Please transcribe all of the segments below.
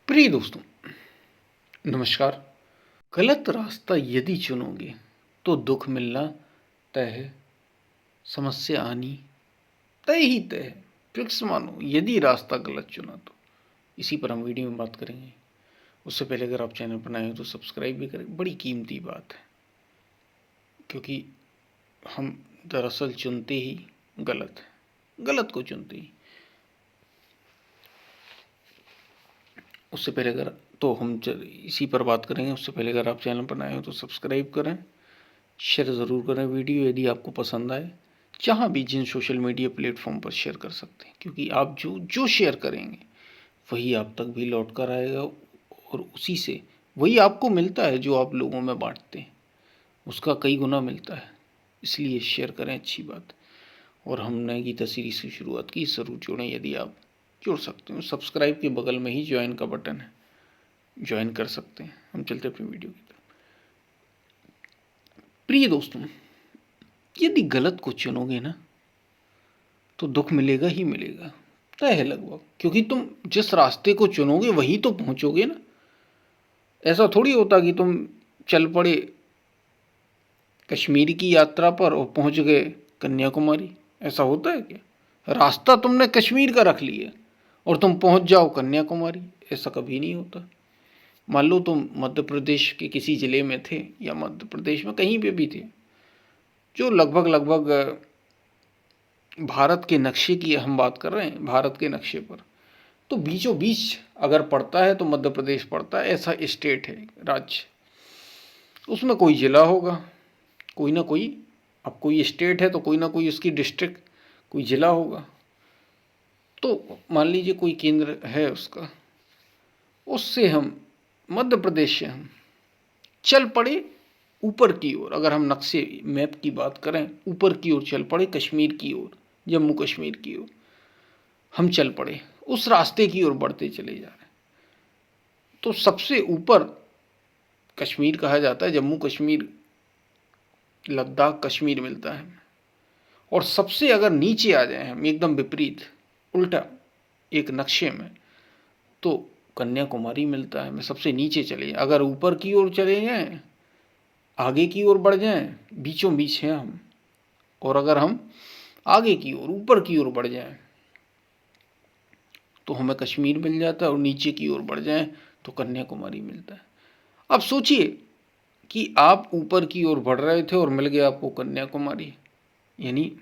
प्रिय दोस्तों, नमस्कार। गलत रास्ता यदि चुनोगे तो दुख मिलना तय है, समस्या आनी तय ही तय है। फिक्स मानो यदि रास्ता गलत चुना तो। इसी पर हम वीडियो में बात करेंगे। उससे पहले अगर आप चैनल पर नए हो तो सब्सक्राइब भी करें, बड़ी कीमती बात है, क्योंकि हम दरअसल चुनते ही गलत है, गलत को चुनते ही। उससे पहले अगर तो हम इसी पर बात करेंगे। उससे पहले अगर आप चैनल पर नए हो तो सब्सक्राइब करें, शेयर ज़रूर करें वीडियो यदि आपको पसंद आए। जहाँ भी जिन सोशल मीडिया प्लेटफॉर्म पर शेयर कर सकते हैं, क्योंकि आप जो जो शेयर करेंगे वही आप तक भी लौट कर आएगा, और उसी से वही आपको मिलता है जो आप लोगों में बांटते हैं, उसका कई गुना मिलता है। इसलिए शेयर करें, अच्छी बात। और हमने गीता सीरीज की शुरुआत की, ज़रूर जुड़ें यदि आप जुड़ सकते हो। सब्सक्राइब के बगल में ही ज्वाइन का बटन है, ज्वाइन कर सकते हैं। हम चलते अपनी वीडियो की तरफ। प्रिय दोस्तों, यदि गलत को चुनोगे ना तो दुख मिलेगा ही मिलेगा, तय है लगभग। क्योंकि तुम जिस रास्ते को चुनोगे वही तो पहुंचोगे ना। ऐसा थोड़ी होता कि तुम चल पड़े कश्मीर की यात्रा पर और पहुंच गए कन्याकुमारी। ऐसा होता है क्या? रास्ता तुमने कश्मीर का रख लिया और तुम पहुंच जाओ कन्याकुमारी, ऐसा कभी नहीं होता। मान लो तुम मध्य प्रदेश के किसी ज़िले में थे, या मध्य प्रदेश में कहीं पे भी थे, जो लगभग लगभग भारत के नक्शे की हम बात कर रहे हैं, भारत के नक्शे पर तो बीचों बीच अगर पड़ता है तो मध्य प्रदेश पड़ता है। ऐसा स्टेट है, राज्य, उसमें कोई ज़िला होगा, कोई ना कोई। अब कोई स्टेट है तो कोई ना कोई उसकी डिस्ट्रिक्ट, कोई ज़िला होगा। तो मान लीजिए कोई केंद्र है उसका, उससे हम मध्य प्रदेश से हम चल पड़े ऊपर की ओर। अगर हम नक्शे मैप की बात करें, ऊपर की ओर चल पड़े, कश्मीर की ओर, जम्मू कश्मीर की ओर हम चल पड़े, उस रास्ते की ओर बढ़ते चले जा रहे हैं। तो सबसे ऊपर कश्मीर कहा जाता है, जम्मू कश्मीर, लद्दाख कश्मीर मिलता है। और सबसे अगर नीचे आ जाए हम, एकदम विपरीत, उल्टा एक नक्शे में, तो कन्याकुमारी मिलता है। हमें सबसे नीचे चले जाए, अगर ऊपर की ओर चले जाएं, आगे की ओर बढ़ जाएं, बीचों बीच हैं हम। और अगर हम आगे की ओर, ऊपर की ओर बढ़ जाएं तो हमें कश्मीर मिल जाता है, और नीचे की ओर बढ़ जाएं तो कन्याकुमारी मिलता है। अब सोचिए कि आप ऊपर की ओर बढ़ रहे थे और मिल गया आपको कन्याकुमारी, यानी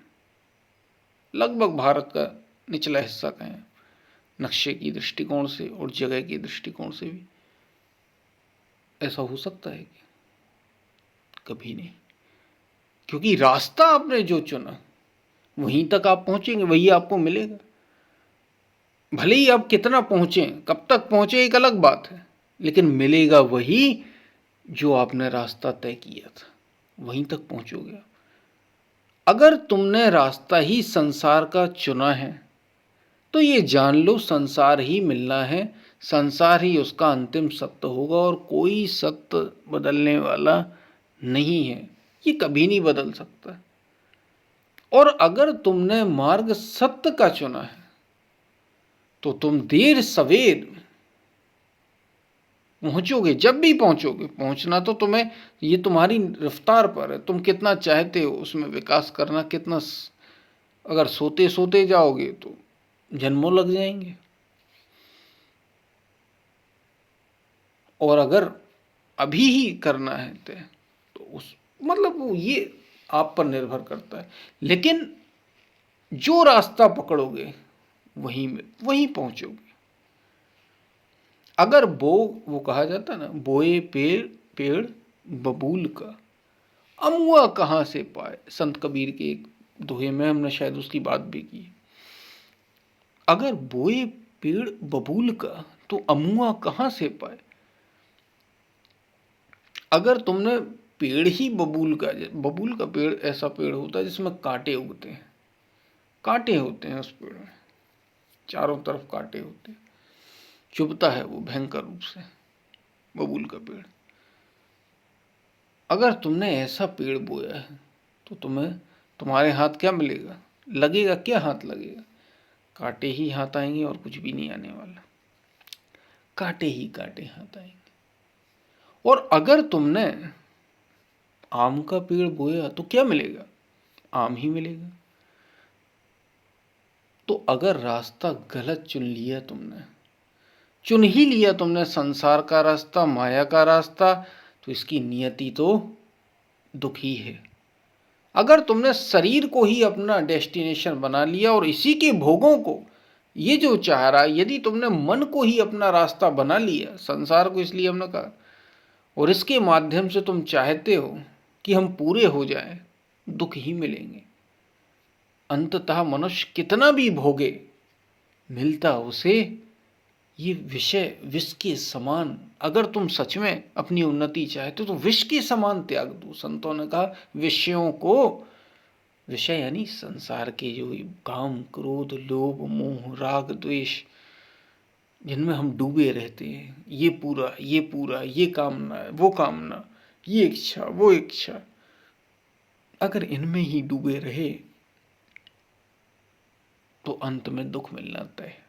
लगभग भारत का निचला हिस्सा कहें, नक्शे की दृष्टिकोण से और जगह की दृष्टिकोण से भी। ऐसा हो सकता है कि कभी नहीं, क्योंकि रास्ता आपने जो चुना वहीं तक आप पहुंचेंगे, वही आपको मिलेगा। भले ही आप कितना पहुंचे, कब तक पहुंचे, एक अलग बात है, लेकिन मिलेगा वही जो आपने रास्ता तय किया था, वहीं तक पहुंचोगे। अगर तुमने रास्ता ही संसार का चुना है तो ये जान लो संसार ही मिलना है, संसार ही उसका अंतिम सत्य होगा, और कोई सत्य बदलने वाला नहीं है, ये कभी नहीं बदल सकता। और अगर तुमने मार्ग सत्य का चुना है तो तुम देर सवेर पहुंचोगे। जब भी पहुंचोगे, पहुंचना तो तुम्हें, ये तुम्हारी रफ्तार पर है, तुम कितना चाहते हो उसमें विकास करना, कितना। अगर सोते सोते जाओगे तो जन्मों लग जाएंगे, और अगर अभी ही करना है तो उस मतलब वो ये आप पर निर्भर करता है। लेकिन जो रास्ता पकड़ोगे वहीं में वहीं पहुंचोगे। अगर वो कहा जाता ना, बोए पेड़ पेड़ बबूल का, अमुआ कहाँ से पाए, संत कबीर के एक दोहे में हमने शायद उसकी बात भी की। अगर बोए पेड़ बबूल का तो अमुआ कहाँ से पाए। अगर तुमने पेड़ ही बबूल का पेड़ ऐसा पेड़ होता है जिसमें कांटे उगते हैं, कांटे होते हैं उस पेड़ में, चारों तरफ कांटे होते हैं, चुभता है वो भयंकर रूप से, बबूल का पेड़। अगर तुमने ऐसा पेड़ बोया है तो तुम्हारे हाथ क्या मिलेगा, लगेगा क्या, हाथ लगेगा, कांटे ही हाथ आएंगे और कुछ भी नहीं आने वाला। कांटे ही कांटे हाथ आएंगे। और अगर तुमने आम का पेड़ बोया तो क्या मिलेगा? आम ही मिलेगा। तो अगर रास्ता गलत चुन लिया तुमने, चुन ही लिया तुमने संसार का रास्ता, माया का रास्ता, तो इसकी नियति तो दुख ही है। अगर तुमने शरीर को ही अपना डेस्टिनेशन बना लिया और इसी के भोगों को, ये जो चाह रहा है, यदि तुमने मन को ही अपना रास्ता बना लिया, संसार को इसलिए हमने कहा, और इसके माध्यम से तुम चाहते हो कि हम पूरे हो जाएं, दुख ही मिलेंगे। अंततः मनुष्य कितना भी भोगे, मिलता उसे ये विषय विष के समान। अगर तुम सच में अपनी उन्नति चाहते हो तो विष के समान त्याग दो। संतों ने कहा विषयों को, विषय यानी संसार के जो काम, क्रोध, लोभ, मोह, राग, द्वेष, जिनमें हम डूबे रहते हैं, ये पूरा, ये पूरा, ये कामना है, वो कामना, ये इच्छा, वो इच्छा, अगर इनमें ही डूबे रहे तो अंत में दुख मिलना तय है।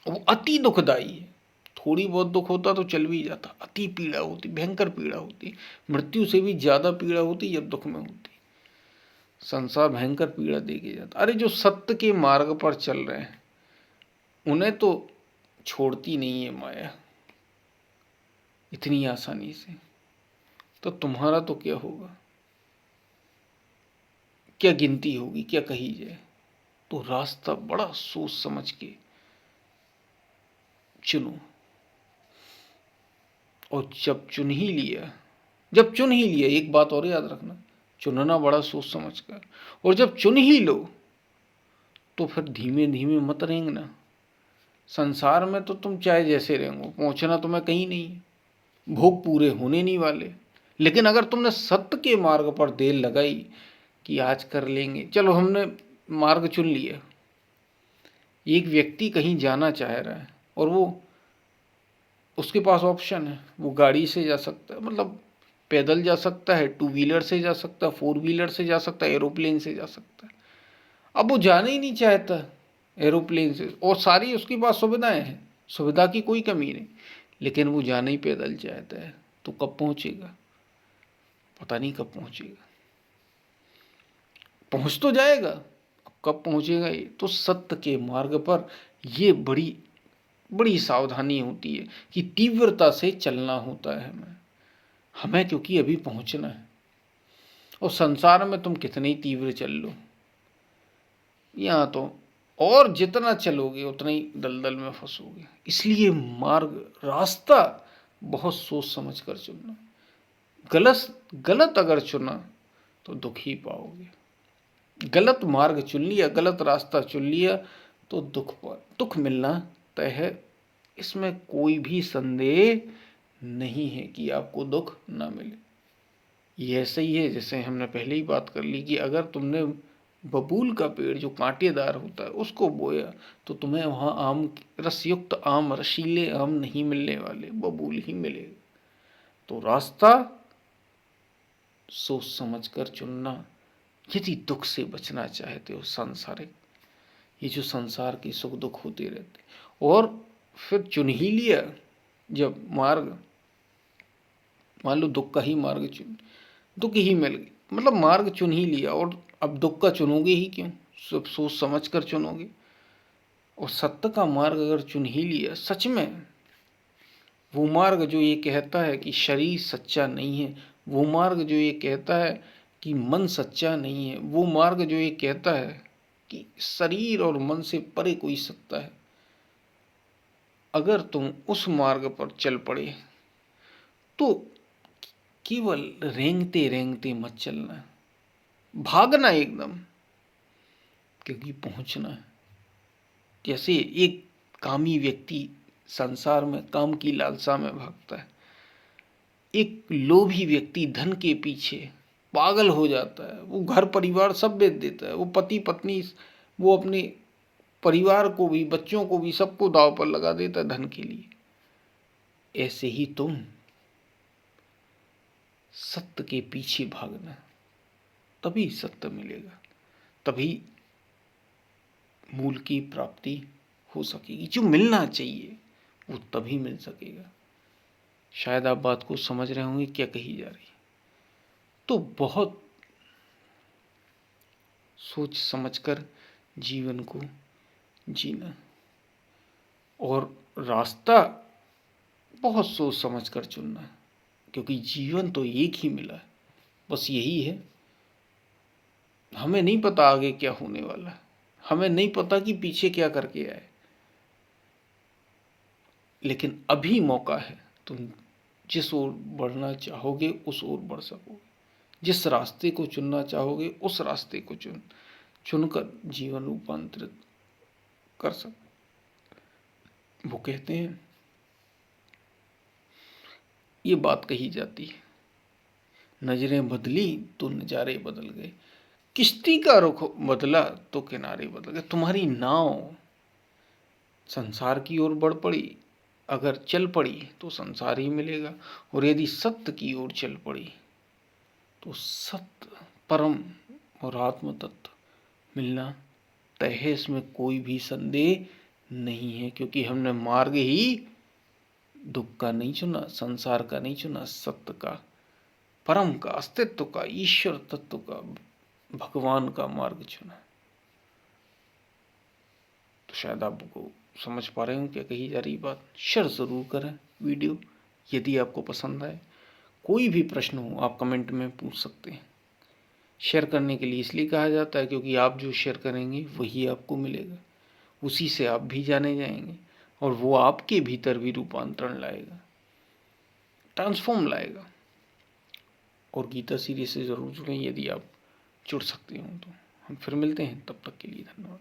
वो अति दुखदाई है। थोड़ी बहुत दुख होता तो चल भी जाता, अति पीड़ा होती, भयंकर पीड़ा होती, मृत्यु से भी ज्यादा पीड़ा होती जब दुख में होती। संसार भयंकर पीड़ा दे के जाता। अरे जो सत्य के मार्ग पर चल रहे हैं उन्हें तो छोड़ती नहीं है माया इतनी आसानी से। तो तुम्हारा तो क्या होगा, क्या गिनती होगी, क्या कही जाए। तो रास्ता बड़ा सोच समझ के चुनो। और जब चुन ही लिया, जब चुन ही लिया, एक बात और याद रखना, चुनना बड़ा सोच समझ कर। और जब चुन ही लो तो फिर धीमे धीमे मत रेंगना। संसार में तो तुम चाहे जैसे रेंगो, पहुंचना तुम्हें कहीं नहीं है, भोग पूरे होने नहीं वाले। लेकिन अगर तुमने सत्य के मार्ग पर देर लगाई कि आज कर लेंगे, चलो हमने मार्ग चुन लिया, एक व्यक्ति कहीं जाना चाह रहा है और वो, उसके पास ऑप्शन है, वो गाड़ी से जा सकता है, मतलब पैदल जा सकता है, टू व्हीलर से जा सकता है, फोर व्हीलर से जा सकता है, एरोप्लेन से जा सकता है। अब वो जाना ही नहीं चाहता एरोप्लेन से, और सारी उसके पास सुविधाएं हैं, सुविधा की कोई कमी नहीं, लेकिन वो जाना ही पैदल चाहता है। तो कब पहुंचेगा? पता नहीं कब पहुंचेगा। पहुंच तो जाएगा, अब कब पहुंचेगा ये तो सत्य के मार्ग पर ये बड़ी बड़ी सावधानी होती है कि तीव्रता से चलना होता है हमें क्योंकि अभी पहुंचना है। और संसार में तुम कितने ही तीव्र चल लो, यहाँ तो और जितना चलोगे उतना ही दलदल में फंसोगे। इसलिए मार्ग, रास्ता बहुत सोच समझ कर चुनना। गलत गलत अगर चुना तो दुख ही पाओगे। गलत मार्ग चुन लिया, गलत रास्ता चुन लिया तो दुख मिलना तय है। इसमें कोई भी संदेह नहीं है कि आपको दुख ना मिले। ये ऐसे ही है जैसे हमने पहले ही बात कर ली कि अगर तुमने बबूल का पेड़ जो कांटेदार होता है उसको बोया तो तुम्हें वहाँ आम, रसयुक्त आम, रसीले आम नहीं मिलने वाले, बबूल ही मिलेगा। तो रास्ता सोच समझ कर चुनना यदि दुख से बचना चाहते हो। सांसारिक ये जो संसार के सुख दुख होते रहते, और फिर चुन ही लिया जब मार्ग, मान लो दुख का ही मार्ग चुन, दुख ही मिल गई, मतलब मार्ग चुन ही लिया, और अब दुख का चुनोगे ही क्यों, सब सोच समझ कर चुनोगे। और सत्य का मार्ग अगर चुन ही लिया, सच में वो मार्ग जो ये कहता है कि शरीर सच्चा नहीं है, वो मार्ग जो ये कहता है कि मन सच्चा नहीं है, वो मार्ग जो ये कहता है कि शरीर और मन से परे कोई सत्ता है, अगर तुम उस मार्ग पर चल पड़े तो केवल रेंगते रेंगते मत चलना, भागना एकदम, क्योंकि पहुंचना है। जैसे एक कामी व्यक्ति संसार में काम की लालसा में भागता है, एक लोभी व्यक्ति धन के पीछे पागल हो जाता है, वो घर परिवार सब बेच देता है, वो पति पत्नी, वो अपने परिवार को भी, बच्चों को भी, सबको दांव पर लगा देता है धन के लिए। ऐसे ही तुम सत्य के पीछे भागना, तभी सत्य मिलेगा, तभी मूल की प्राप्ति हो सकेगी। जो मिलना चाहिए वो तभी मिल सकेगा। शायद आप बात को समझ रहे होंगे क्या कही जा रही है। तो बहुत सोच समझकर जीवन को जीना, और रास्ता बहुत सोच समझकर चुनना, क्योंकि जीवन तो एक ही मिला है। बस यही है, हमें नहीं पता आगे क्या होने वाला है, हमें नहीं पता कि पीछे क्या करके आए, लेकिन अभी मौका है। तुम जिस ओर बढ़ना चाहोगे उस ओर बढ़ सकोगे, जिस रास्ते को चुनना चाहोगे उस रास्ते को चुनकर जीवन रूपांतरित कर सको। वो कहते हैं, ये बात कही जाती है, नजरें बदली तो नजारे बदल गए, किश्ती का रुख बदला तो किनारे बदल गए। तुम्हारी नाव संसार की ओर बढ़ पड़ी, अगर चल पड़ी तो संसार ही मिलेगा, और यदि सत्य की ओर चल पड़ी तो सत्य, परम और आत्म तत्व मिलना तय है। इसमें कोई भी संदेह नहीं है, क्योंकि हमने मार्ग ही दुख का नहीं चुना, संसार का नहीं चुना, सत्य का, परम का, अस्तित्व का, ईश्वर तत्व का, भगवान का मार्ग चुना। तो शायद आपको समझ पा रहे हो क्या कही जा रही बात। शेयर ज़रूर करें वीडियो यदि आपको पसंद आए। कोई भी प्रश्न हो आप कमेंट में पूछ सकते हैं। शेयर करने के लिए इसलिए कहा जाता है क्योंकि आप जो शेयर करेंगे वही आपको मिलेगा, उसी से आप भी जाने जाएंगे, और वो आपके भीतर भी रूपांतरण लाएगा, ट्रांसफॉर्म लाएगा। और गीता सीरीज से ज़रूर जुड़ें यदि आप जुड़ सकते हो तो। हम फिर मिलते हैं, तब तक के लिए धन्यवाद।